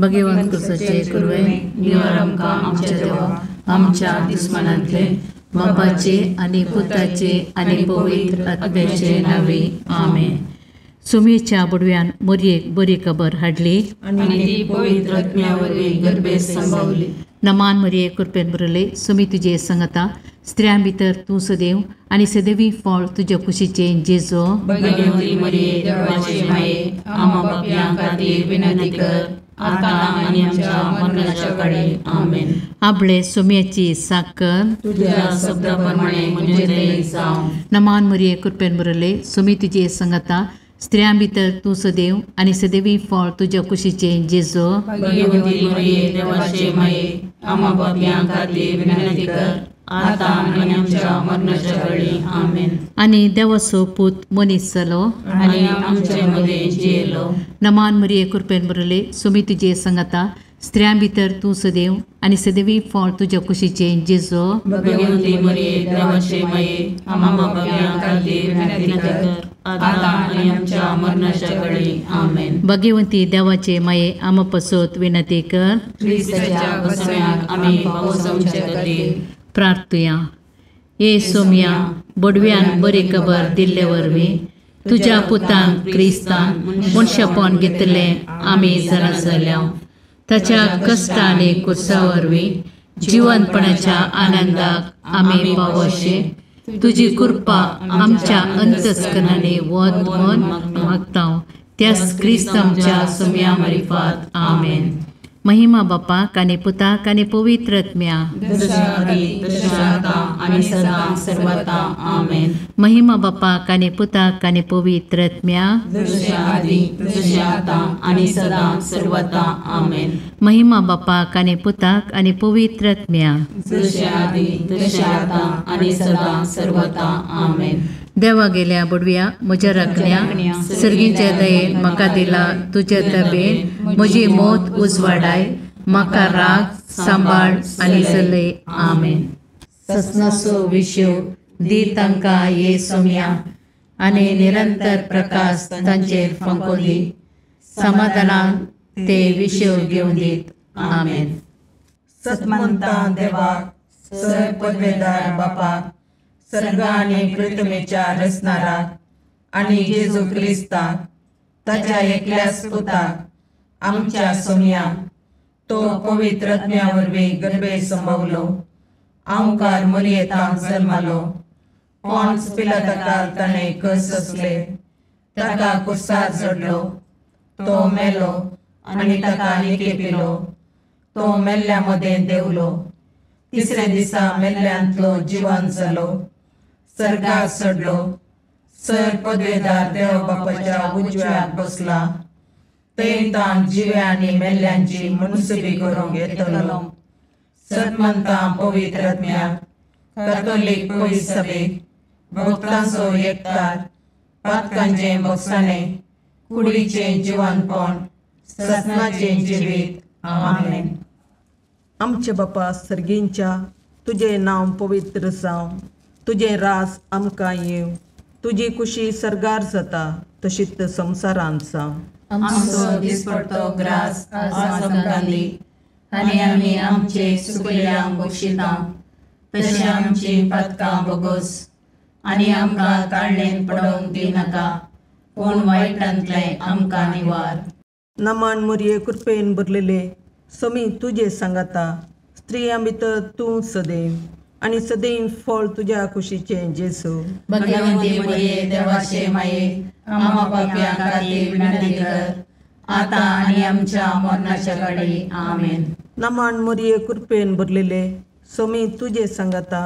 भगवंत तुझे कुरवे निवार आमकां आमच्या देवा आमच्या दुस्मनांतले बापाचे आनी पुताचे आनी पवित्र आत्म्याचे नावे आमेन. सुमेच्या बुडव्यान मोरयेक बरी खबर हाडली आनी ती पवित्र आत्म्या वरवीं गर्भेत संभावली. नमान मरिये कृपेन बरले सुमी तुजे संगता स्त्रियां भितर तूं सदैव आनी सदैवी फळ तुज्या कुशीचे जेजो. भगवंती मरिये देवाचे माये आम्हा पापयां खातीर विनंती कर आता आनी आमच्या मरणाच्या काळी आमेन. आपले सुम्याची साकर तुझ्या शब्दाप्रमाणे म्हजे दये जावं. नमान मरिये कृपेन बरले सुमी तुजे संगता स्त्रियां भितर तूं सदैव आनी सदैवी फळ तुज्या कुशीचे जेजो. भगवंती मरिये देवाचे माये आम्हा पापयां खातीर विनंती कर आता आनी आमच्या मरणाच्या काळी आमेन. आनी देवाचो पूत मनीस जालो आनी आमचे मदे जियेलो. नमान मरिये कृपेन बरले सुमी तुजे संगता स्त्रियां भितर तूं सदैव आनी सदैवी फळ तुज्या कुशीचे जेजो. भगवंती मरिये देवाचे माये आम्हा पापयां खातीर विनंती कर आता आनी आमच्या मरणाच्या काळी आमेन. भगवंती देवाचे माये आम पसोत विनंती कर. ख्रिस्ताच्या वसण्याक आमी पावसावचे खातीर प्रार्थुया. ये सोम्या बडव्यान बरी खबर दिल्ले वरवीं तुज्या पुतांक क्रिस्तान मनशापण घेतले आमी जाणा जाल्या. ताच्या कश्ट आनी कुर्सा वरवीं जिवंतपणाच्या आनंदाक आमी पावोशे तुजी कृपा आमच्या अंतस्करणांनी वत म्हूण मागता. त्याच क्रिस्तांच्या सोम्या मार्फत आमेन. महिमा बापाक आनी पुताक आनी पवित्र आत्म्या जशा आदी तशा आता आनी सदां सर्वथा आमेन. महिमा बापाक आनी पुताक आनी पवित्र आत्म्या जशा आदी तशा आता आनी सदां सर्वथा आमेन. महिमा बापाक आनी पुताक आनी पवित्र आत्म्या जशा आदी तशा आता आनी सदां सर्वथा आमेन. देवा गेल्या बुडव्या म्हज्या राखण्या सर्गीच्या दयेन म्हाका दिला तुज्या तबेन म्हजी मोत उजवाडाय म्हाका राग सांबाळ आनी चलय आमेन. ससनाचो विशव दी तांकां ये सोम्या आनी निरंतर प्रकाश तांचेर फंको दी. समाधानान ते विशव घेवन दीत आमेन. सतमंता देवाक सर पदवेदार बापाक सर्ग आनी पृथ्वीच्या रचणाराक आनी जेजू क्रिस्ताक ताच्या एकल्याच पुताक आमच्या सोम्याक तो पवित्र आत्म्या वरवीं गर्भेत संभवलो. ओंकार मरियेंताक जल्मालो. पोंच पिलाताकाक ताणें कस सोंसले. ताका कुर्सार चडलो. तो मेलो आनी ताका निकेपिलो. तो मेल्ल्या मदें देवलो. तिसऱ्या दिसा मेल्ल्यांतलो जिवंत जालो. सर्गाक चडलो. सर पदवेदार देव बापाच्या उजव्याक बसला. थंय ताण जिव्या आनी मेल्ल्यांची मनसुबी करूंक येतलो. सतमंतां पवित्र आत्म्याक कॅथोलीक पयस सभेक भक्तांचो एकठार पातकांचें बगसाणें कुडीचें जिवंतपण सतनाचें जिवीत आमेन. आमचे बापा सर्गींच्या तुझे नांव पवित्र जावं. तुझे रास आमकां येव. तुजी कुशी सर्गार जाता तशीच संवसारांत जावं. आमचो दिसपडटो ग्रास आज आमकां दी आनी आमी आमचे सुकल्यांक बक्षिता तशें आमची पातकां बोगोस आनी आमकां काळणेन पडोवंक दिनाका पूण वायटांतलें आमकां निवार. नमान मरिये कृपेन भरलेले समी तुजे सांगाता स्त्रियां भितर तूं सदैव आनी सदैव फळ तुज्या कुशीचे जेजू. भगवंती मरिये देवाचे माये आम्हा पापयां खातीर विनंती कर आता आनी आमच्या मरणाच्या काळी आमेन. नमान मरिये कृपेन भरलेले समी तुजे सांगाता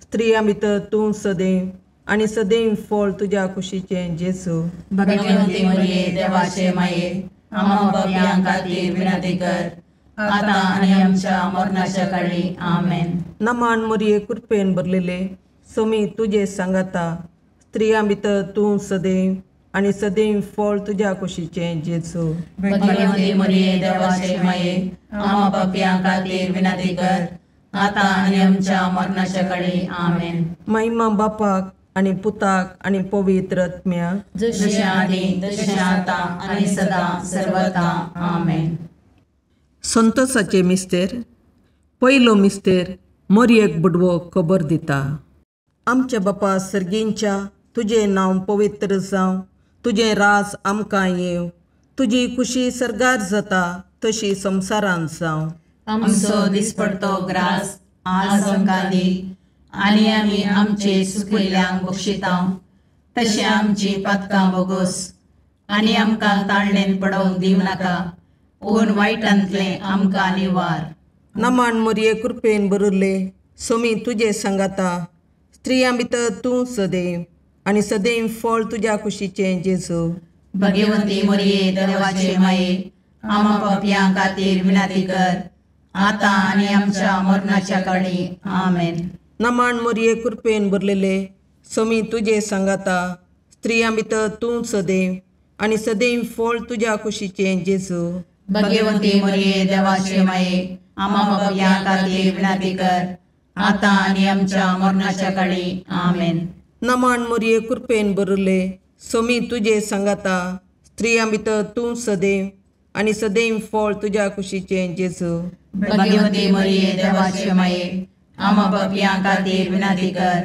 स्त्रियां भितर तूं सदैव आनी सदैव फळ तुज्या कुशीचे जेजू. भगवंती मरिये देवाचे माये आम्हा पापयां खातीर विनंती कर आता आनी आमच्या मरणाच्या काळी आमेन. नमान मरिये कृपेन भरलेले समी तुजे सांगाता स्त्रियां भितर तूं सदैव आनी सदैव फळ तुज्या कुशीचे जेजू. भगवंती मरिये देवाचे माये आम्हा पापयां खातीर विनंती कर आता आनी आमच्या मरणाच्या काळी आमेन. महिमा बापाक आनी पुताक आनी पवित्र आत्म्याक जशें आदी तशें आता आनी सदां सर्वथा आमेन. संतोसाचे मिस्तेर. पयलो मिस्तेर मोरयेक बुडवो खबर दिता. आमच्या बापा सर्गींच्या, तुजें नांव पवित्र जावं, तुजें रास आमकां येवं, तुजी खुशी सरगार जाता तशी संवसारांत जावं. आमचो दिसपडतो ग्रास आज आमकां दी, आनी आमी आमचे चुकिल्ल्यांक बक्षितां. तशें आमची पातकां बोगोस, आनी आमकां ताळणेन पडोवंक दिवं नाका, पूण वायटांतलें आमकां निवार. नमान मोरये कृपेन बरुल्ले, सोमी तुजे सांगाता, स्त्रियां भितर तूं सदैव, आनी सदैव फळ तुज्या कुशीचें जेजू. भगवंती मोरये देवाचे माये, आमा पापयां खातीर विनाती कर, आतां आनी आमच्या मरणाच्या काळी. आमेन. नमान मोरये कृपेन भरलेले, सोमी तुजे सांगाता, स्त्रियां भितर तूं सदैव, आनी सदैव फळ तुज्या कुशीचें जेजू. भगवंती मोरये देवाचे माये, आमा पापयां खातीर विनाती कर, आतां आनी आमच्या मरणाच्या काळी. आमेन. नमान मोरये कृपेन भरले, सोमी तुजे सांगाता, स्त्रियां भितर तूं सदैव, आनी सदैव फळ तुज्या कुशीचें जेजू. भगवंती मोरये देवाचे माये, आमा पापयां खातीर विनाती कर,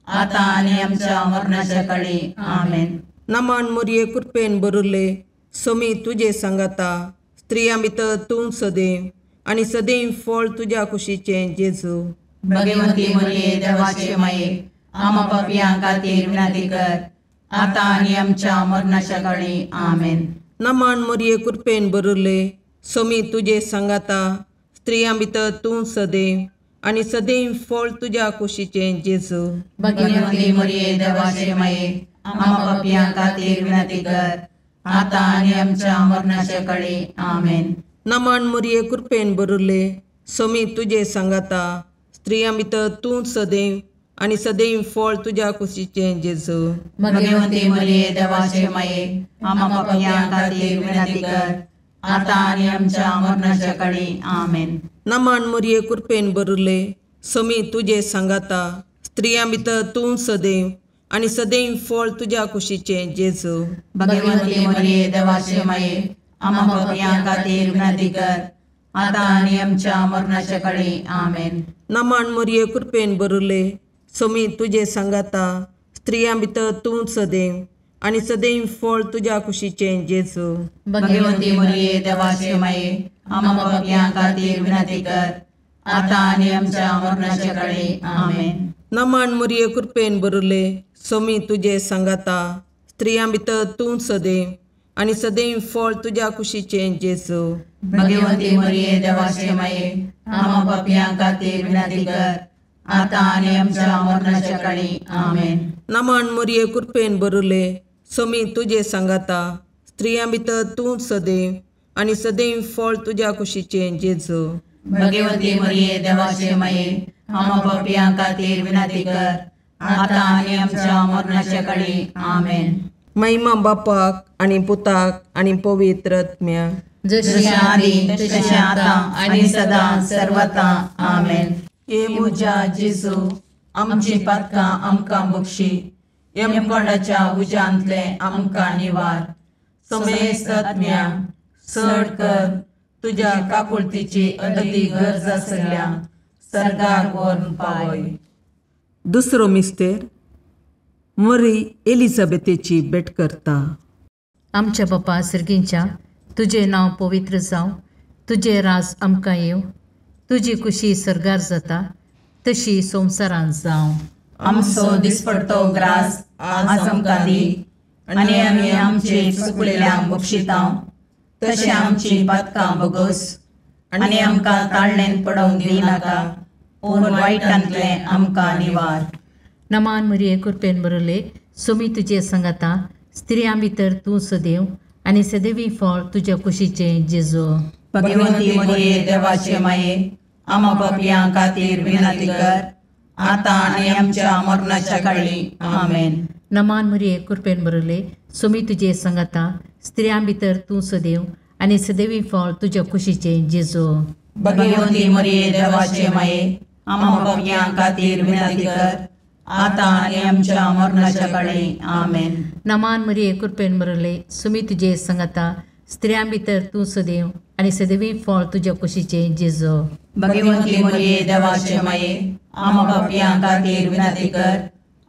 आतां आनी आमच्या मरणाच्या काळी. आमेन. नमान मोरये कृपेन भरले, सोमी तुजे सांगाता, स्त्रियां भितर तूं सदैव, आनी सदैव फळ तुज्या कुशीचें जेजू. भगवंती मोरये देवाचे माये, आमा पापयां खातीर विनाती कर, आतां आनी आमच्या मरणाच्या काळी. आमेन. नमान मोरये कृपेन भरले, सोमी तुजे सांगाता, स्त्रियां भितर तूं सदैव, आनी सदैव फळ तुज्या कुशीचें जेजू. भगवंती मोरये देवाचे माये, आमा पापयां खातीर विनाती कर, आतां आनी आमच्या मरणाच्या काळी. आमेन. नमान मोरये कृपेन भरले, सोमी तुजे सांगाता, स्त्रियां भितर तूं सदैव, आनी सदैव फळ तुज्या कुशीचें जेजू. भगवंती मोरये देवाचे माये, आमा पापयां खातीर विनाती कर, आतां आनी आमच्या मरणाच्या काळी. आमेन. नमान मोरये कृपेन भरले, सोमी तुजे सांगाता, स्त्रियां भितर तूं सदैव, आनी सदैव फळ तुज्या कुशीचें जेजू. भगवंती मोरये देवाचे माये, आमा पापयां खातीर विनाती कर, आतां आनी आमच्या मरणाच्या काळी. आमेन. नमान मोरये कृपेन भरले, सोमी तुजे सांगाता, स्त्रियां भितर तूं सदैव, आनी सदैव फळ तुज्या कुशीचें जेजू. भगवंती मोरये देवाचे माये, आमा पापयां खातीर विनाती कर, आतां आनी आमच्या मरणाच्या काळी. आमेन. नमान मोरये कृपेन भरले, सोमी तुजे सांगाता, स्त्रियां भितर तूं सदैव, आनी सदैव फळ तुज्या कुशीचें जेजू. भगवंती मोरये देवाचे माये, आमा पापयां खातीर विनाती कर, आतां आनी आमच्या मरणाच्या काळी. आमेन. नमान मोरये कृपेन भरले, सोमी तुजे सांगाता, स्त्रियां भितर तूं सदैव, आनी सदैव फळ तुज्या कुशीचें जेजू. भगवंती मोरये देवाचे माये, आमा पापयां खातीर विनाती कर, आतां आनी आमच्या मरणाच्या काळी. आमेन. महिमा बापाक आनी पुताक आनी पवित्र आत्म्याक, जशी आदी तशी आतां आनी सदां सर्वता. आमेन. ये म्हज्या जेजू, आमची पातकां आमकां बक्षी, यमकोंडाच्या उज्यांतले आमकां निवार. समेस्त आत्म्या चड कर, तुज्या काकुळतीची अदी गरज आसल्या सर्गाक व्हरून पावय. दुसरो मिस्तेर मरी एलिझाबेथेची भेट करता. आमच्या बापा सर्गींच्या, तुजें नांव पवित्र जावं, तुजें राज आमकां येवं, तुजी खुशी सरगार जाता तशी संवसारांत जावं. आमचो दिसपडतो ग्रास आज आमकां दी, आनी आमी आमचे चुकलेल्यांक बक्षितां. तशें आमची पातकां बोगोस, आनी आमकां ताळणेन पडोवंक दिनाका, पूण वायटांतलें आमकां निवार. नमान मोरये कृपेन बरले, सोमी तुजे सांगाता, स्त्रियां भितर तूं सदैव, आनी सदैवी फळ तुज्या कुशीचें जेजू. भगवंती मोरये देवाचे माये, आमा पापयां खातीर विनाती कर, आतां आनी आमच्या मरणाच्या काळी. आमेन. नमान मोरये कृपेन बरले, सोमी तुजे सांगाता, स्त्रियां भितर तूं सदैव, आनी सदैवी फळ तुज्या कुशीचें जेजू. भगवंती मोरये देवाचे माये, आमा पापयां खातीर विनाती कर, आतां आनी आमच्या मरणाच्या काळी. आमेन. नमान मोरये कृपेन बरले, सोमी तुजे सांगाता, स्त्रियां भितर तूं सदैव आनी सदैवी फळ तुज्या कुशीचें जेजू. भगवंती मरिये देवाचे माये आम पापियां खातीर विनंती कर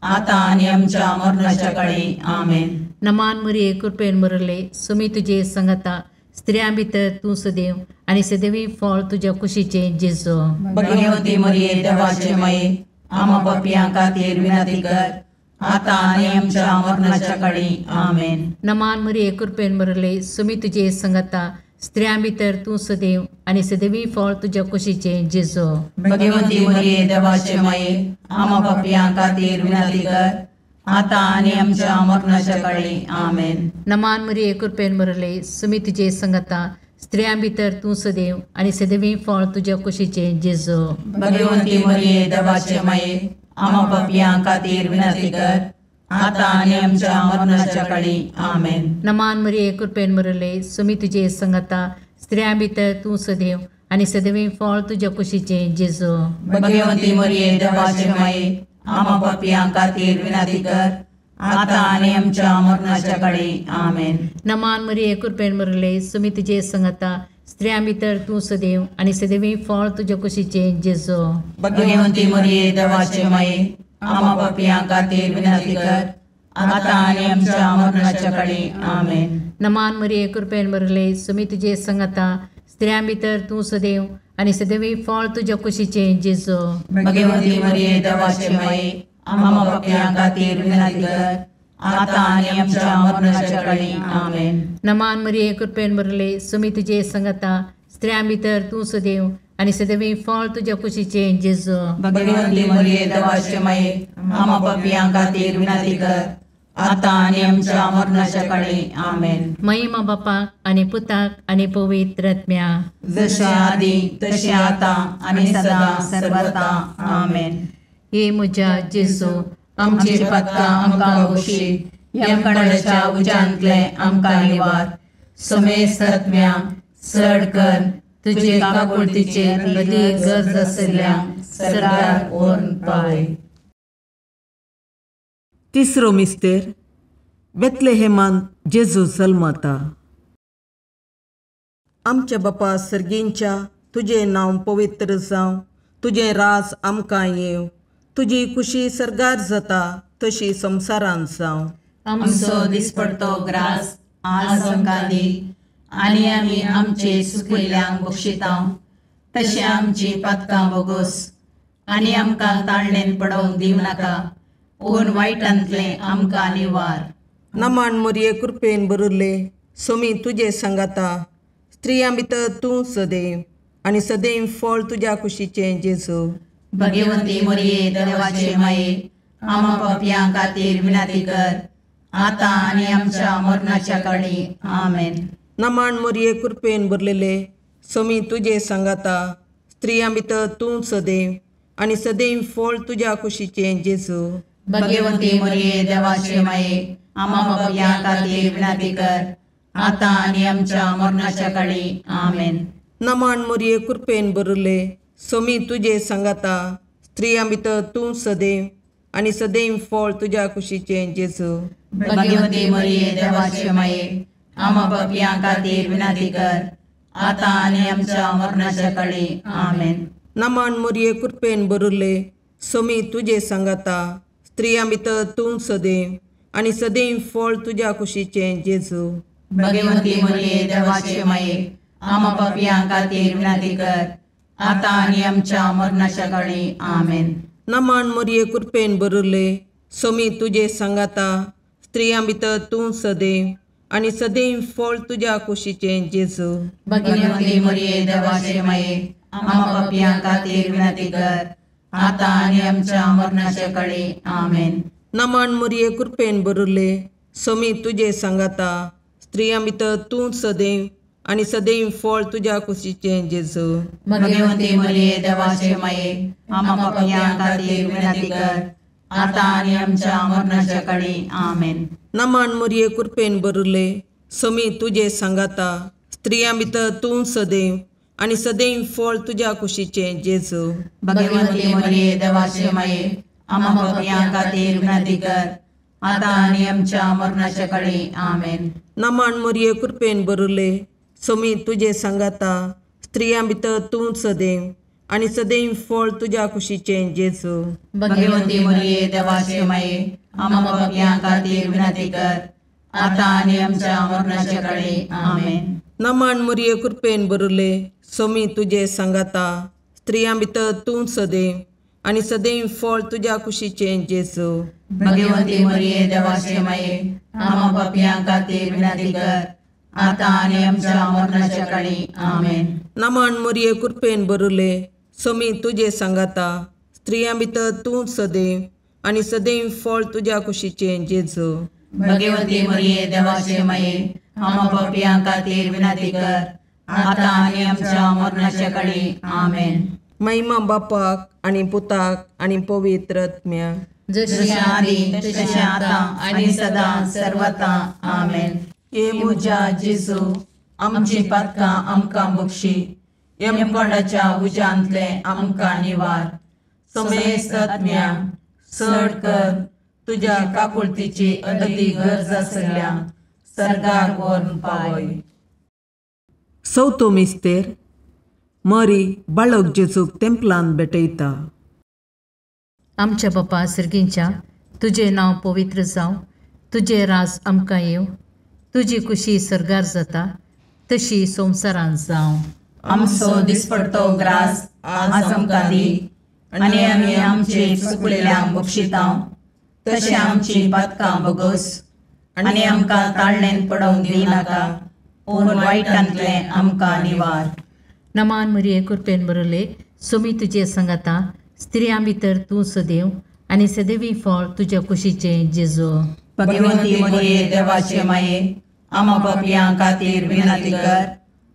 आता आनी आमच्या मरणाच्या काळी आमेन. नमान मरिये कृपेन मरले सुमी तुजे संगता स्त्रियां भितर तूं सदैव आनी सदैवी फळ तुज्या कुशीचें जेजू. भगवंती मरिये देवाचे माये आम पापियां खातीर विनंती कर आता आनी आमच्या मरणाच्या काळी आमेन. नमान मरिये कृपेन मरले सुमी तुजे संगता स्त्रियां भितर तूं सदैव आनी सदैवी फळ तुज्या कुशीचें जेजू. भगवंती मरिये देवाचे माये आम पापियां खातीर विनंती कर आता आनी आमच्या मरणाच्या काळी आमेन. नमान मरिये कृपेन मरले सुमी तुजे संगता स्त्रियां भितर तूं सदैव आनी सदैवी फळ तुज्या कुशीचें जेजू. भगवंती मरिये देवाचे माये आम पापियां खातीर विनंती कर आता आनी आमच्या मरणाच्या काळी आमेन. नमान मरिये कृपेन मरले सुमी तुजे संगता स्त्रियां भितर तूं सदैव आनी सदैवी फळ तुज्या कुशीचें जेजू. भगवंती मरिये देवाचे माये आम पापियां खातीर विनंती कर आता आनी आमच्या मरणाच्या काळी आमेन. नमान मरिये कृपेन मरले सुमी तुजे संगता स्त्रियां भितर तूं सदैव आनी सदैवी फळ तुज्या कुशीचें जेजू. भगवंती मरिये देवाचे माये आम पापियां खातीर विनंती कर आता आनी आमच्या मरणाच्या काळी आमेन. नमान मरिये कृपेन मरले सुमी तुजे संगता स्त्रियां भितर तूं सदैव आनी सदैवी फळ तुज्या कुशीचें जेजू. भगवंती मरिये देवाचे माये आम पापियां खातीर विनंती कर आता आनी आमच्या मरणाच्या काळी आमेन. नमान मरिये कृपेन मरले सुमी तुजे संगता स्त्रियां भितर तूं सदैव आनी सदैवी फळ तुज्या कुशीचें जेजू. भगवंती मरिये देवाचे माये आम पापियां खातीर विनंती कर आता आनी आमच्या मरणाच्या काळी आमेन. महिमा बापाक आनी पुताक आनी पवित्र आत्म्या जशे आदी तशे आता आनी सदा सर्वदा आमेन. हे म्हज्या जेजू आमची पदकां आमकां बक्षी यमकणाच्या उज्यांतले आमकां निवार. सुमेस्त आत्म्या चड कर तुजे काकुळतीचेर अदीक गरज आशिल्ल्यांक सरकार ओर्न पावय. तिसरो मिस्तेर बेतलेहेमांत जेजू जल्मता. आमच्या बापा सर्गींच्या तुजें नांव पवित्र जावं, तुजें राज आमकां येवं, तुजी कुशी सरगार जाता तशी संवसारांत जावं. आमचो दिसपडतो ग्रास आज आमकां दी आनी आमी आमचे चुकिल्ल्यांक बक्षितांव तशें आमची पातकां बोगोस आनी आमकां ताळणेन पडोवंक दिवं नाका पूण वायटांतलें आमकां निवार. नमान मरिये कृपेन बरले सोमी तुजे सांगाता स्त्रियां भितर तूं सदैव आनी सदैव फळ तुज्या कुशीचें जेजू. भगवंती मरिये देवाचे माये आम पापियां खातीर विनंती कर आता आनी आमच्या मरणाच्या काळी आमेन. नमान मरिये कृपेन बरलेले सोमी तुजे सांगाता स्त्रियां भितर तूं सदैव आनी सदैव फळ तुज्या कुशीचें जेजू. भगवंती मरिये देवाचे माये आम पापियां खातीर विनंती कर आता आनी आमच्या मरणाच्या काळी आमेन. नमान मरिये कृपेन बरले सोमी तुजे सांगाता स्त्रियां भितर तूं सदैव आनी सदैव फळ तुज्या कुशीचें जेजू. भगवंती मरिये देवाचे माये आम पापियां खातीर विनंती कर आता आनी आमच्या मरणाच्या काळी आमेन. नमान मरिये कृपेन बरले सोमी तुजे सांगाता स्त्रियां भितर तूं सदैव आनी सदैव फळ तुज्या कुशीचें जेजू. भगवंती मरिये देवाचे माये आम पापियां खातीर विनंती कर आता आनी आमच्या मरणाच्या काळी आमेन. नमान मरिये कृपेन बरले सोमी तुजे सांगाता स्त्रियां भितर तूं सदैव आनी सदैव फळ तुज्या कुशीचें जेजू. भगवंती मरिये देवाचे माये आम पापियां खातीर विनंती कर आता आनी आमच्या मरणाच्या काळी आमेन. नमान मरिये कृपेन बरले सोमी तुजे सांगाता स्त्रियां भितर तूं सदैव आनी सदैव फळ तुज्या कुशीचें जेजू. भगवंती मरिये देवाचे माये आम पापियां खातीर विनंती कर आता आनी आमच्या मरणाच्या काळी आमेन. नमान मरिये कृपेन बरले सोमी तुजे सांगाता स्त्रियां भितर तूं सदैव आनी सदैव फळ तुज्या कुशीचें जेजू. भगवंती मरिये देवाचे माये आम पापियां खातीर विनंती कर आता आणि आमच्या मरणाच्या काळी आमेन. नमान मोरये कृपेन बरले सोमी तुझे सांगाता स्त्रियां भितर तूं सदैव आणि सदैव फळ तुझ्या कुशीचे जेजू. भगवंती मरिये देवाचे माये आम्हा पापियां खातीर विनंती कर, आता आणि आमच्या मरणाच्या काळी आमेन. नमान मोरये कृपेन बरले सोमी तुझे सांगाता स्त्रियां भितर तूं सदैव आणि सदैव फळ तुझ्या कुशीचे जेजू. भगवंती मरिये देवाचे माये आम्हा पापियां खातीर विनंती कर, आता आणि आमच्या मरणाच्या काळी आमेन. नमान मोरये कृपेन बरले सोमी तुझे सांगाता स्त्रियां भितर तूं सदैव आणि सदैव फळ तुझ्या कुशीचे जेजू. भगवंती मरिये देवाचे माये आम्हा पापियां खातीर विनंती कर, आता आणि आमच्या मरणाच्या काळी आमेन. महिमा बापाक आणि पुताक आणि पवित्र आत्म्याक, जशी आदी तशी आता आणि सदा सर्वथा आमेन. ये मुजा जेजू आमची पातकां आमकां बक्षी, यमकोंडाच्या उजांतले आमकां निवार. समेस्त आत्म्या चड कर तुझ्या काकुळतीची अदी गरज आसल्या सर्गार व्हरून पावय. चवथो मिस्तेर मरी बाळक जेजूक तेंपलांत भेटयता. आमच्या बापा सर्गींच्या तुझे नांव पवित्र जावं, तुझे राज आमकां येव, तुजी कुशी सरगार जाता तशी संवसारांत जावं. आमचो दिसपडतो ग्रास आज आमकां दी, आनी आमी आमचे चुकलेल्यांक बक्षितांव, तशें आमची पातकां बगोस, आनी आमकां ताळणेन पडोवंक दिनाका, पूण वायटांतले आमकां निवार. नमान मरिये कृपेन बरले सोमी तुझे सांगाता स्त्रियां भितर तूं सदैव आणि सदैवी फळ तुझ्या कुशीचे जेजू. भगवंती मरिये देवाचे माये आम्हा पापियां खातीर विनंती कर,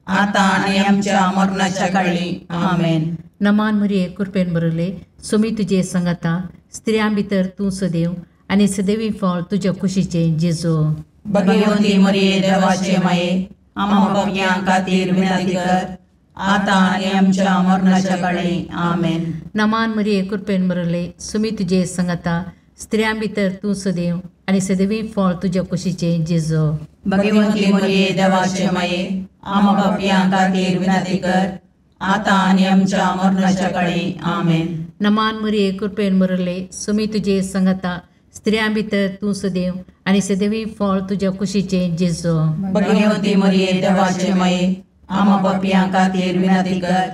आता आणि आमच्या मरणाच्या काळी आमेन. नमान मरिये कृपेन बरले सोमी तुझे सांगाता स्त्रियां भितर तूं सदैव आणि सदैवी फळ तुझ्या कुशीचे जेजू. भगवंती मरिये देवाचे माये आम्हा पापियां खातीर विनंती कर, आता आणि आमच्या मरणाच्या काळी आमेन. नमान मरिये कृपेन बरले सोमी तुझे सांगाता स्त्रियां भितर तूं सदैव आणि सदैवी फळ तुझ्या कुशीचे जेजू. भगवंती मरिये देवाचे माये आम्हा पापियां खातीर विनंती कर, आता आणि आमच्या मरणाच्या काळी आमेन. नमान मरिये कृपेन बरले सोमी तुझे सांगाता स्त्रियां भितर तूं सदैव आणि सदैवी फळ तुझ्या कुशीचे जेजू. भगवंती मरिये देवाचे माये आम्हा पापियां खातीर विनंती कर,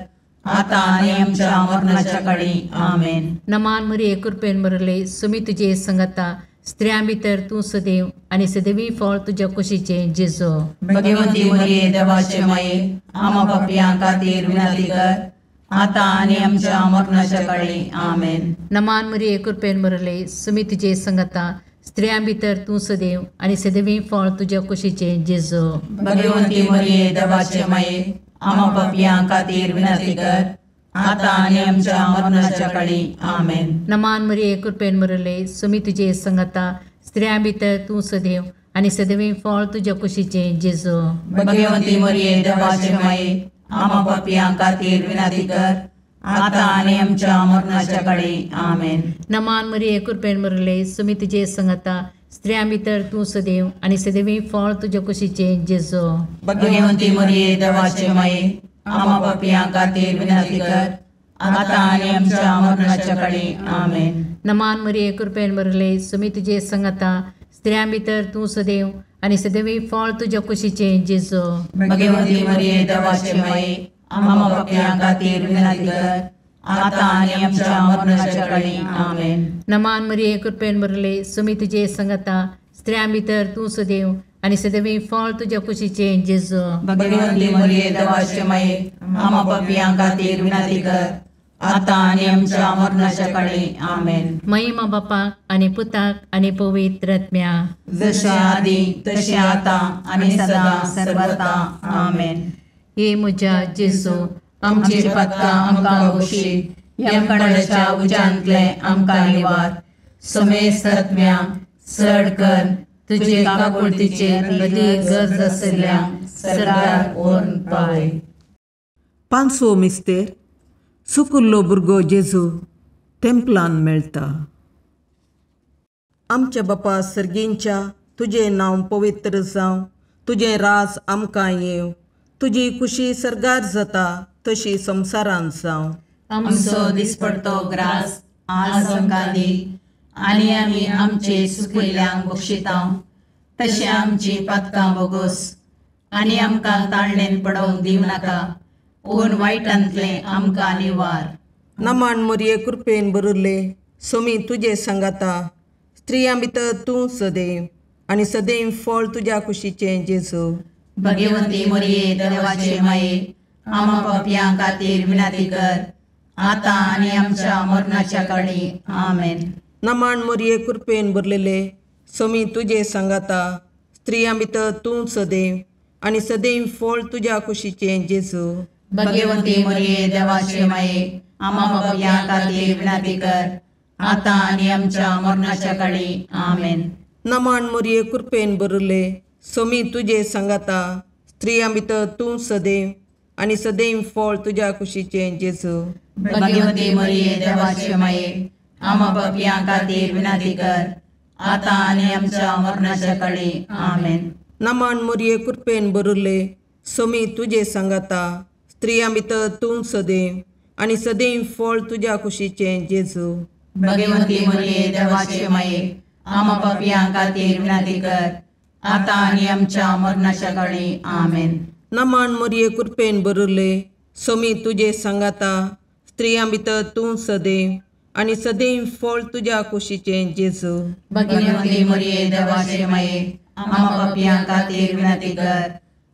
आता आणि आमच्या मरणाच्या काळी आमेन. नमान मरिये कृपेन बरले सोमी तुझे सांगाता स्त्रियां भितर तूं सदैव आणि सदैवी फळ तुझ्या कुशीचे जेजू. भगवंती मरिये देवाचे माये आम्हा पापियां खातीर विनंती कर, आता आणि आमच्या मरणाच्या काळी आमेन. नमान मरिये कृपेन बरले सोमी तुझे सांगाता स्त्रियां भितर तूं सदैव आणि सदैवी फळ तुझ्या कुशीचे जेजू. भगवंती मरिये देवाचे माये आम्हा पापियां खातीर विनंती कर, आता आणि आमच्या मरणाच्या काळी आमेन. नमान मरिये कृपेन बरले सोमी तुझे सांगाता स्त्रियां भितर तूं सदैव आणि सदैवी फळ तुझ्या कुशीचे जेजू. भगवंती मरिये देवाचे माये आम्हा पापियां खातीर विनंती कर, आता आणि आमच्या मरणाच्या काळी आमेन. नमान मरिये कृपेन बरले सोमी तुझे सांगाता स्त्रियां भितर तूं सदैव आणि सदैवी फळ तुझ्या कुशीचे जेजू. भगवंती मरिये देवाचे माये आम्हा पापियां खातीर विनंती कर, आता आणि आमच्या मरणाच्या काळी आमेन. नमान मरिये कृपेन बरले सोमी तुझे सांगाता स्त्रियां भितर तूं सदैव आणि सदैवी फळ तुझ्या कुशीचे जेजू. भगवंती मरिये देवाचे माये आम्हा पापियां खातीर विनंती कर, आता आणि आमच्या मरणाच्या काळी आमेन. नमान मरिये कृपेन बरले सोमी तुझे सांगाता स्त्रियां भितर तूं सदैव आणि सदैवी फळ तुझ्या कुशीचे जेजू. भगवंती मरिये देवाचे माये आम्हा पापियां खातीर विनंती कर, आता आणि आमच्या मरणाच्या काळी आमेन. महिमा बापाक आणि पुताक आणि पवित्र आत्म्याक, जशे आदी तशे आता आणि सदा सर्वथा आमेन. हे म्हज्या जेजू आमची पातकां आमकां बक्षी, यमकोंडाच्या उजांतले आमकां निवार. समेस्त आत्म्या चड कर तुजे काकुळतीचे अदी गरज आसल्यांक सर्गार व्हरून पावय. पांचवो मिस्तेर सुकुल्लो भुरगो जेजू तेंपलांत मेळटा. आमच्या बापा सर्गींच्या तुझे नांव पवित्र जावं, तुझे रास आमकां येव, तुजी खुशी सरगार जाता तशी संवसारांत जावं. आमचो दिसपडतो ग्रास आज आमकां दी, आनी आमी आमचे सुकयल्यांक बक्षितां. तशें आमची पातकां बोगोस, आनी आमकां ताळणेन पडोवंक दिवं नाका, पूण वायटांतले आमकां निवार. नमान मोरये कृपेन बरुल्ले, सोमी तुजे सांगाता, स्त्रियां भितर तूं सदैव, आनी सदैव फळ तुज्या कुशीचें जेजू. भगवंती मोरये देवाचे माये, आमा पापयां खातीर विनाती कर, आतां आनी आमच्या मरणाच्या काळी. आमेन. नमान मोरये कृपेन भरलेले, सोमी तुजे सांगाता, स्त्रियां भितर तूं सदैव, आनी सदैव फळ तुज्या कुशीचें जेजू. भगवंती मोरये देवाचे माये, आमा पापयां खातीर विनाती कर, आतां आनी आमच्या मरणाच्या काळी. आमेन. नमान मोरये कृपेन भरले, सोमी तुजे सांगाता, स्त्रियां भितर तूं सदैव, आनी सदैव फळ तुज्या कुशीचें जेजू. भगवंती मोरये देवाचे माये, आमा पापयां खातीर विनाती कर, आतां आनी आमच्या मरणाच्या काळी. आमेन. नमान मोरये कृपेन भरले, सोमी तुजे सांगाता, स्त्रियां भितर तूं सदैव, आनी सदैव फळ तुज्या कुशीचें जेजू. भगवंती मोरये देवाचे माये, आमा पापयां खातीर विनाती कर, आतां आनी आमच्या मरणाच्या काळी. आमेन. नमान मोरये कृपेन भरले, सोमी तुजे सांगाता, स्त्रियां भितर तूं सदैव, आनी सदैव फळ तुज्या कुशीचें जेजू. भगवंती मोरये देवाचे माये, आमा पापयां खातीर विनाती कर,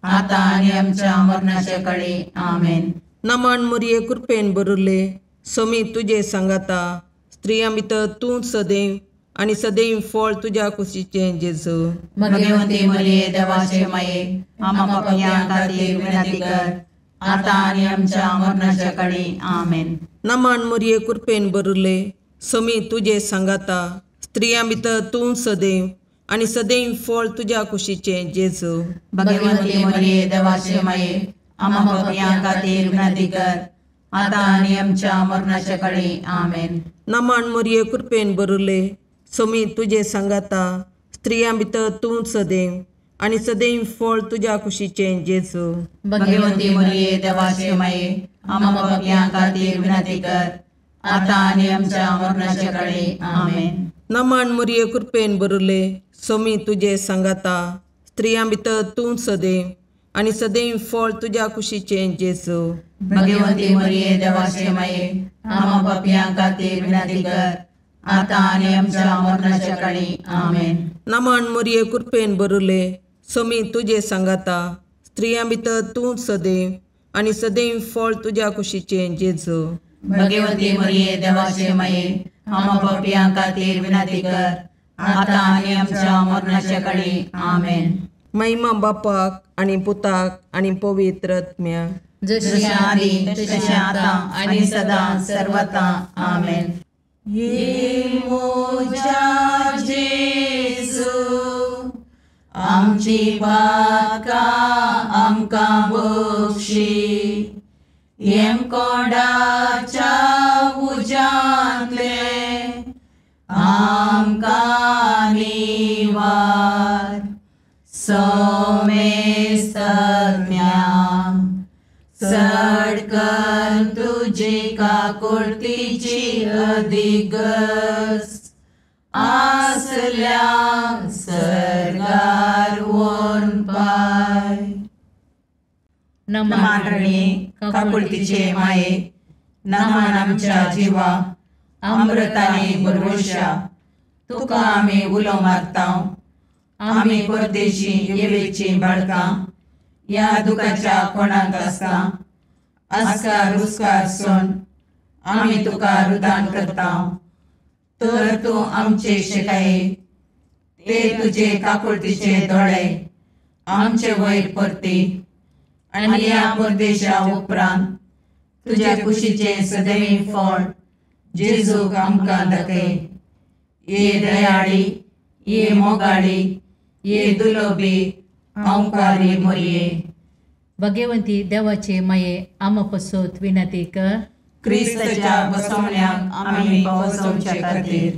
आतां आनी आमच्या मरणाच्या काळी. आमेन. नमान मोरये कृपेन भरले, सोमी तुजे सांगाता, स्त्रियां भितर तूं सदैव, आनी सदैव फळ तुज्या कुशीचें जेजू. भगवंती मोरये देवाचे माये, आमा पापयां खातीर विनाती कर, आतां आनी आमच्या मरणाच्या काळी. आमेन. नमान मोरये कृपेन भरले, सोमी तुजे सांगाता, स्त्रियां भितर तूं सदैव, आनी सदैव फळ तुज्या कुशीचें जेजू. भगवंती मोरये देवाचे माये, आमा पापयां खातीर विनाती कर, आतां आनी आमच्या मरणाच्या काळी. आमेन. नमान मोरये कृपेन भरले, सोमी तुजे सांगाता, स्त्रियां भितर तूं सदैव, आनी सदैव फळ तुज्या कुशीचें जेजू. भगवंती मोरये देवाचे माये, आमा पापयां खातीर विनाती कर, आतां आनी आमच्या मरणाच्या काळी. आमेन. नमान मोरये कृपेन भरले, सोमी तुजे सांगाता, स्त्रियां भितर तूं सदैव, आनी सदैव फळ तुज्या कुशीचें जेजू. भगवंती मोरये देवाचे माये, आमा पापयां खातीर विनाती कर, आतां आनी आमच्या मरणाच्या काळी. आमेन. नमान मोरये कृपेन भरले, सोमी तुजे सांगाता, स्त्रियां भितर तूं सदैव, आनी सदैव फळ तुज्या कुशीचें जेजू. भगवंती मोरये देवाचे माये, आमा पापयां खातीर विनाती कर, आतां आनी आमच्या मरणाच्या काळी. आमेन. महिमा बापाक आनी पुताक आनी पवित्र आत्म्याक, जशी आदी तशी आतां आनी सदां सर्वता. आमेन. ये मोजा जेजू, आमची पातकां आमकां बक्षी, येम कोणाच्या उज्यांतले आमकां निवार. सोमेस्त सडकन तुजी काकुळतीची अधिगस, आसल्या सरगार वोन पाय. नमान रणे काकुळतीचे माये, नमान आमच्या जिवा, अमृताने भरवशा, तुका आमी उलो मारतां. आमी परदेशी येवेची बाळकां, या दुखाच्या कोणाक आसता, आस्कार रुस्कार सोन आमी तुका रुदान करतां. तर तूं आमचे शिकाये, ते तुजे काकुळतीचे दोळे आमचे वयर परती, आनी या परदेशा उपरांत तुज्या कुशीचे सदैव फळ जेजूक आमकां दाखय. ये दयाळी, ये मोगाळी, ये दुलोबी, अंकारी मोरये. भगवंती देवाचे माये, आमा पसोत विनंती कर. क्रिस्ताच्या बसवण्याक आमी पावसोवचे खातीर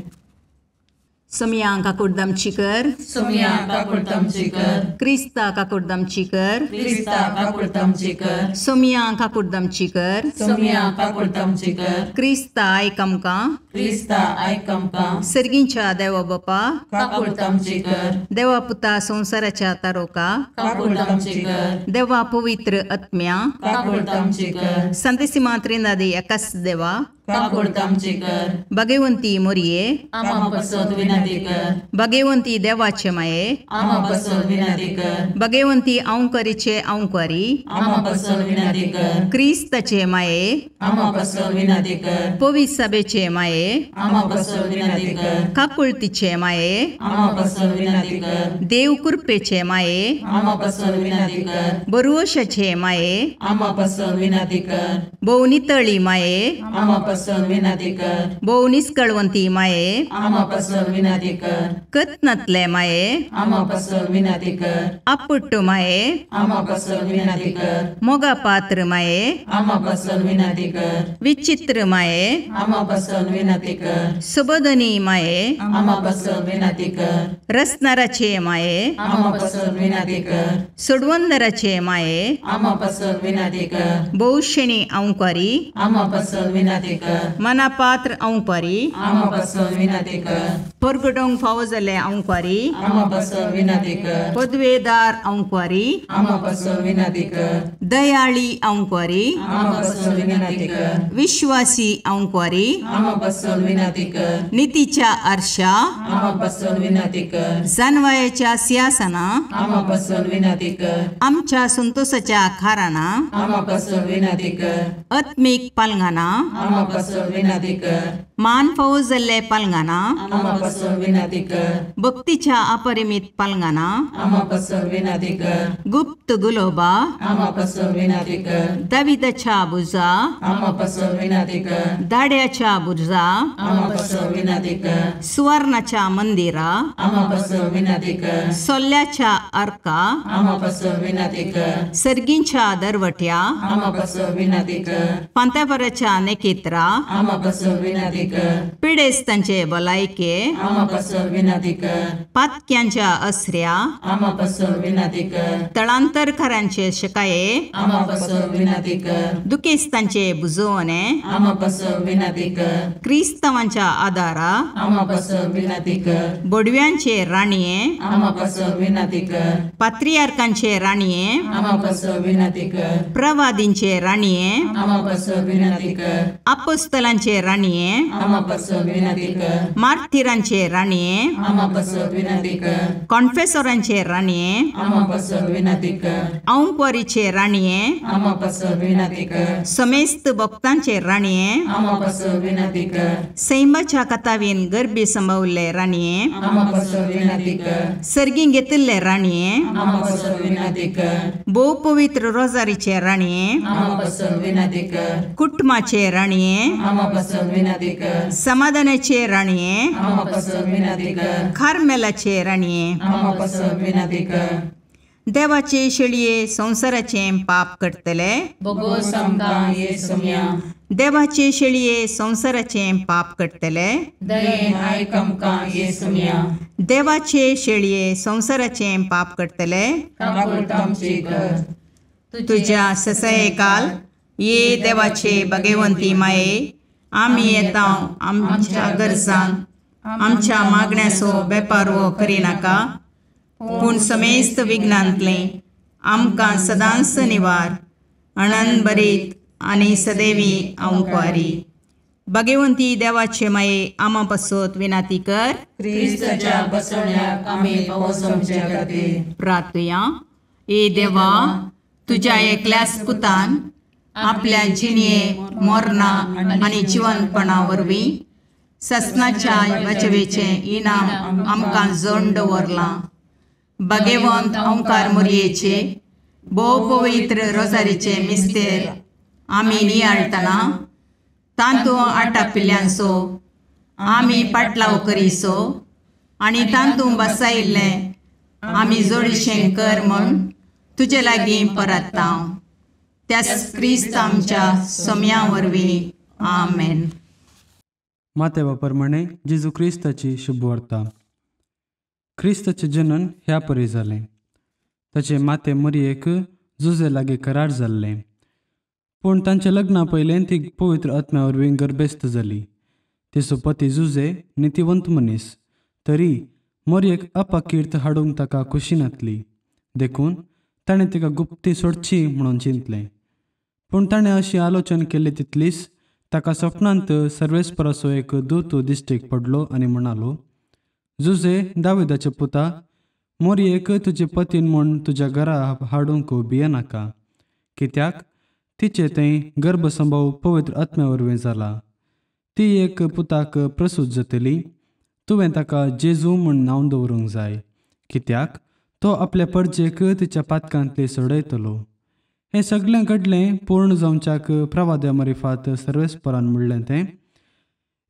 सोमिया काकुर्दमची कर, सोमिया काकुर्दमची कर, क्रिस्ता काकुर्दमची कर, क्रिस्ता काकुर्दमची कर, सोमिया काकुर्दमची कर, सोमिया काकुर्दमची कर, क्रिस्ता आयकमका, क्रिस्ता आयकमका, सर्गींच्या देवा बापा, काकुर्दमची कर, देवा पुता संसाराच्या तारोका, काकुर्दमची कर, देवा पवित्र आत्म्या, काकुर्दमची कर, संतसिमा त्रिनादी एकाच देवा, काकुर्दमची कर, भगवंती मोरये, आमा बसोद विनंती कर, भगवंती देवाचे माये, आमा बसोद विनंती कर, भगवंती औंकारीचे औंकारी, आमा बसोद विनंती कर, क्रिस्ताचे माये, आमा बसोद विनंती कर, पवित्र सभेचे माये, आमा बसोद विनंती कर, काकुळतीचे माये, आमा बसोद विनंती कर, देव कृपेचे माये, आमा बसोद विनंती कर, बरुवशाचे माये, आमा बसोद विनंती कर, भोवनितळी माये, आमा बसोद विनंती कर, भोवनिस्कळवंती माये, आमा बसोद विनंती कर, कत्नतले माये, आमा बसोद विनंती कर, अपुट्ट माये, आमा बसोद विनंती कर, मोगा पात्र माये, आमा बसोद विनंती कर, विचित्र माये, आमा बसोद विनंती कर, सुबोधनी माये, आमा बसोद विनंती कर, रसनाराचे माये, आमा बसोद विनंती कर, सुडवंदराचे माये, आमा बसोद विनंती कर, बहुशणी औंकारी, आमा बसोद विनंती कर, मनापात्र औंकारी, आमा बसोद विनंती कर, परगडोंग फावो जाल्ले औंकारी, आमा बसोद विनंती कर, पदवेदार औंकारी, आमा बसोद विनंती कर, दयाळी औंकारी, आमा बसोद विनंती कर, विश्वासी औंकारी, आमा बसोद विनंती कर, नीतीच्या आरशा, आमा बसोद विनंती कर, जानवायाच्या सिंहासना, आमा बसोद विनंती कर, आमच्या संतोषाच्या खाराना, आमा बसोद विनंती कर, आत्मिक पालंगाना, आमा बसोद विनंती कर, मान फावो जाल्ले पालंगाना, आमा बसोद विनंती कर, भक्तीच्या अपरिमित पालंगाना, आमा बसोद विनंती कर, गुप्त गुलोबा, आमा बसोद विनंती कर, दाविदाच्या बुजा, आमा बसोद विनंती कर, दाड्याच्या बुजा, आमा बसोद विनंती कर, सुवर्णाच्या मंदिरा, आमा बसोद विनंती कर, सोल्ल्याच्या अर्का, आमा बसोद विनंती कर, सर्गींच्या दरवट्या, आमा बसोद विनंती कर, पांतापराच्या नेकेत्रा, आमा बसोद विनंती कर, पिडेस्तांचे बलायके, आमा बसोद विनंती कर, पातक्यांच्या अस्र्या, आमा बसोद विनंती कर, तळांतरकारांचे शिकाये, आमा बसोद विनंती कर, दुखेस्तांचे बुजवणे, आमा बसोद विनंती कर, क्रिस्तवांच्या आदारा, आमा बसोद विनंती कर, बोडव्यांचे राणीये, आमा बसोद विनंती कर, पात्रियार्कांचे राणीये, आमा बसोद विनंती कर, प्रवादींचे राणीये, आमा बसोद विनंती कर, अपोस्तलांचे राणीये, आमा बसोद विनंती कर, मार्थिरांचे राणीये, आमा बसोद विनंती कर, कॉन्फेसरांचे राणीये, आमा बसोद विनंती कर, औंकवारीचे राणीये, आमा बसोद विनंती कर, समेस्त भक्तांचे राणीये, आमा बसोद विनंती कर, सैमाच्या कथावीन गर्भी संभवले राणीये, आमा बसोद विनंती कर, सर्गी घेतिल्ले राणीये, आमा बसोद विनंती कर, बहु पवित्र रोजारीचे राणीये, आमा बसोद विनंती कर, कुटुंबाचे राणीये, आमा बसोद विनंती कर, समाधानाचे राणीये, आमा बसोद विनंती कर, खारमेलाचे राणीये, आमा बसोद विनंती कर, देवाचे शेळये संसाराचे पाप करतले, बगो समका येसुम्या, देवाचे शेळये संसाराचे पाप करतले, दयेन आयकमका येसुम्या, देवाचे शेळये संसाराचे पाप करतले, काकुर्दमची कर, तुझ्या ससये काल ये देवाचे भगवंती माये, आम्ही येता आमच्या गरजांक, आमच्या मागण्याचो बेपारवो करिनाका, पूण समेस्त विघ्नांतले आमकां सदांच निवार, आनंद बरीत आनी सदैवी औंकवारी. भगवंती देवाचे माये आमा पासत विनाती कर. क्रिस्ताच्या बसवण्याक आमी पोवचोमचे खातीर प्रार्थया. ए देवा, तुझ्या एकल्याच पुतान आपल्या जिणये मोरणा आनी जिवंतपणा वरवीं ससनाच्या वाचवेचे इनाम आमकां जोड दवरलां. भगवंत ओंकार मोरयेचे भोव पवित्र रोजारीचे मिस्तेर आमी नियाळटना तांतू आटापिल्ल्यांचो आमी पाटलाव करीसो आनी तांतू बसायिल्लें आमी जोडशें कर म्हूण तुजे लागीं परतता. त्याच क्रिस्त आमच्या सोम्या वरवीं. आमेन. मातेवा प्रमाणे जेजू क्रिस्ताची शुभ वार्ता. ख्रिस्ताचे जनन ह्या परी जालें. ताचे माते मरियेक जुजे लागी करार जाल्लें. पूण तांच्या लग्ना पयलें ती पवित्र आत्म्या वरवीं गर्भेस्त जाली. तिचो पती जुजे नितीवंत मनीस. तरी मरियेक अपकीर्त हाडूंक ताका खुशी नातली देखून ताणें तिका गुप्ती सोडची म्हणून चिंतलें. पूण ताणें अशी आलोचना केली तितलीच ताका स्वप्नांत सर्वेस्पराचो एक दूत दिश्टीक पडलो आनी म्हणालो, जुजे दाविदाचे पुता, मरियेक तुजे पतीन म्हूण तुज्या घरा हाडूंक भियेनाका. कित्याक तिचे थंय गर्भसंभव पवित्र आत्म्या वरवीं जाला. ती एक पुताक प्रसूत जातली. तुवें ताका जेजू म्हूण नांव दवरूंक जाय, कित्याक तो आपल्या परजेक तिच्या पातकांतली सोडयतलो. हें सगळें घडलें पूर्ण जावच्याक प्रवाद्या मार्फत सर्वेस्परान म्हणलें तें,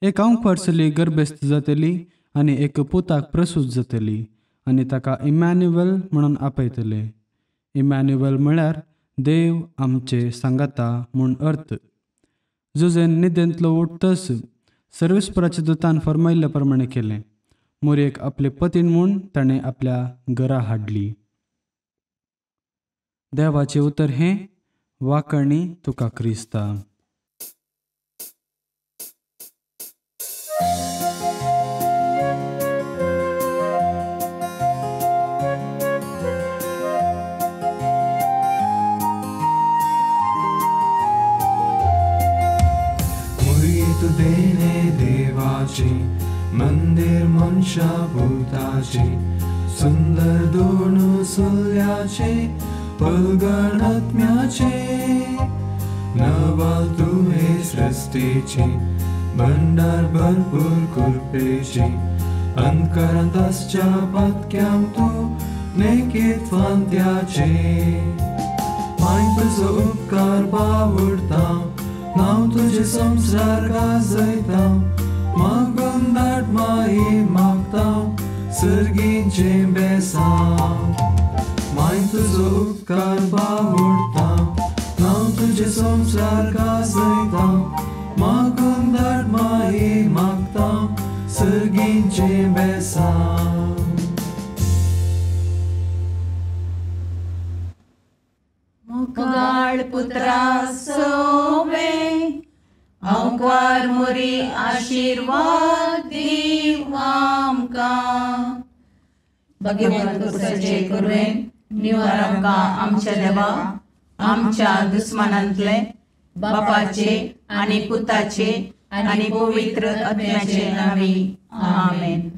एक वर्सली गर्भेस्त जातली आनी एक पुताक प्रसूत जातली आनी ताका इमॅन्युएल म्हणून आपयतले. इमॅन्युएल म्हळ्यार देव आमचे सांगाता म्हूण अर्थ. जुजेन न्हिदेंतलो उठतस सर्वेस्पराच्या दुतान फरमायल्ल्या प्रमाणे केलें. मरियेक आपले पतीन म्हूण ताणें आपल्या घरा हाडली. देवाचें उतर हें, वाकणी तुका क्रिस्ता. देणे देवाची मंदिर मनशा भूताची सुंदर दोन सुल्याचे पलगण आत्म्याचे नवाल तुहे सृष्टीची भंडार भरपूर कृपेची अंतरांताच्या पत्क्याम तू नेकीत फांत्याचे माय तुझो उपकार बावडता नाव तुझे संसार गाजयता मागून दाट माई मागता सर्गींचे बेसांव माय तुझो उपकार बावडता नाव तुझे संसार गाजयता मागून दाट माई मागता सर्गींचे बेसांव. मुगाळ पुत्रा सोवे अवकार मुरी आशीर्वाद दीव आमकां. भगवंत पुरुषाचे करुवेन निवार आमकां आमच्या देवा आमच्या दुस्मनांतले बापाचे आनी पुताचे आनी पवित्र आत्म्याचे नांवी. आमेन.